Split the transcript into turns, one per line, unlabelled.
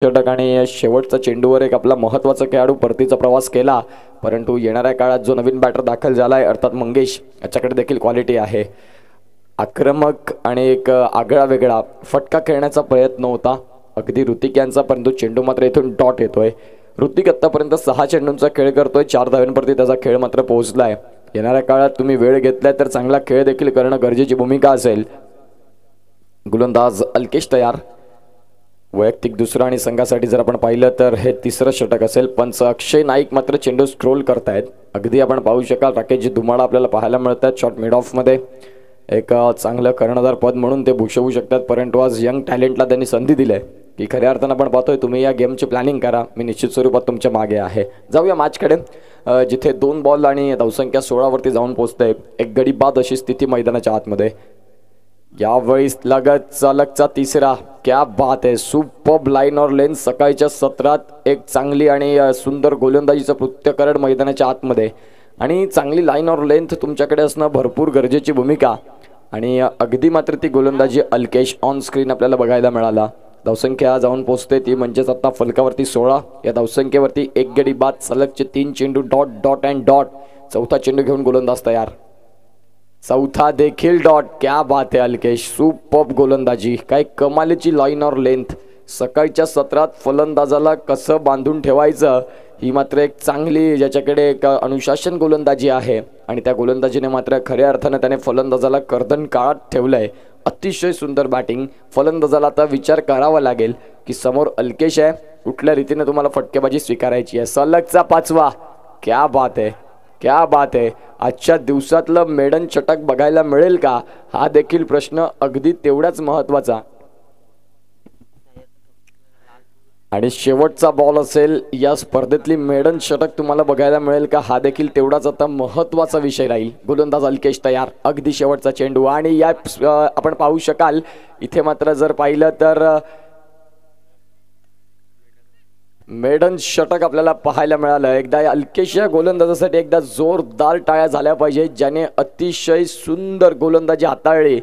षटक आणि शेवटचा चेंडूवर एक आपला महत्त्वाचा खेळाडू परतीचा प्रवास केला, परंतु येणाऱ्या काळात जो नवीन बॅटर दाखल झालाय अर्थात मंगेश याच्याकडे देखील क्वालिटी आहे। आक्रमक आणि एक आगळा वेगळा फटका खेळण्याचा प्रयत्न होता अगदी ऋतिक यांचा, परंतु चेंडू मात्र इथून डॉट येतोय। ऋतिक आतापर्यंत 6 चेंडूंचा खेळ करतोय, 4 धावांवरती त्याचा खेळ मात्र पोहोचलाय। येणाऱ्या काळात तुम्ही वेळ घेतलाय तर चांगला खेळ देखील करणं गरजेची भूमिका असेल। गोलंदाज अल्केश तयार, वैयक्तिक दुसरा आणि संघासाठी जर आपण पाहिलं तर हे तिसरं षटक असेल। पंच अक्षय नाईक मात्र चेंडू स्क्रोल करतायत, अगदी आपण पाहू शकाल राकेशजी धुमाळ आपल्याला पाहायला मिळतात। शॉट मिड ऑफ मध्ये एक चांगलं कर्णधार पद म्हणून ते भूषवू शकतात, परंतु आज यंग टॅलेंटला त्यांनी संधी दिली आहे की खऱ्या अर्थानं आपण पाहतोय तुम्ही या गेमची प्लॅनिंग करा, मी निश्चित स्वरूपात तुमच्या मागे आहे। जाऊया मॅचकडे, जिथे 2 बॉल आणि धावसंख्या 16 वरती जाऊन पोहोचते। एक गडी बाद अशी स्थिती मैदानाच्या आतमध्ये, यावेळी लगत सलगचा तिसरा, क्या बात आहे, सुपर्ब लाईन और लेंथ। सकाळच्या सत्रात एक चांगली आणि सुंदर गोलंदाजीचं पृथ्थकरण मैदानाच्या आतमध्ये, आणि चांगली लाईन और लेंथ तुमच्याकडे असणं भरपूर गरजेची भूमिका, आणि अगदी मात्र ती गोलंदाजी अल्केश ऑन स्क्रीन आपल्याला बघायला मिळाला। धावसंख्या जाऊन पोहोचते ती म्हणजेच आता फलकावरती 16, या धावसंख्येवरती एक गडी बाद, सलगचे 3 चेंडू डॉट डॉट अँड डॉट। चौथा चेंडू घेऊन गोलंदाज तयार, चौथा देखील डॉट, क्या बात आहे अल्केश, सुपर्ब गोलंदाजी, काय कमालीची लाईन और लेंथ। सकाळच्या सत्रात फलंदाजाला कसं बांधून ठेवायचं ही मात्र एक चांगली ज्याच्याकडे एक अनुशासन गोलंदाजी आहे, आणि त्या गोलंदाजीने मात्र खऱ्या अर्थानं त्याने फलंदाजाला कर्दन काळात ठेवलंय। अतिशय सुंदर बॅटिंग। फलंदाजाला आता विचार करावा लागेल की समोर अल्केश आहे, कुठल्या रीतीने तुम्हाला फटकेबाजी स्वीकारायची आहे। सलगचा 5वा, क्या बात आहे, क्या बात आहे। आजच्या दिवसातलं मेडन षटक बघायला मिळेल का, हा देखील प्रश्न अगदी तेवढाच महत्त्वाचा। आणि शेवटचा बॉल असेल या स्पर्धेतली मेडन षटक तुम्हाला बघायला मिळेल का, हा देखील तेवढाच आता महत्त्वाचा विषय राहील। गोलंदाज अल्केश तयार, अगदी शेवटचा चेंडू, आणि या आपण पाहू शकाल इथे मात्र जर पाहिलं तर मेडन षटक आपल्याला पाहायला मिळालं। एकदा अल्केश या गोलंदाजासाठी एकदा जोरदार टाळ्या झाल्या पाहिजे, ज्याने अतिशय सुंदर गोलंदाजी हाताळली।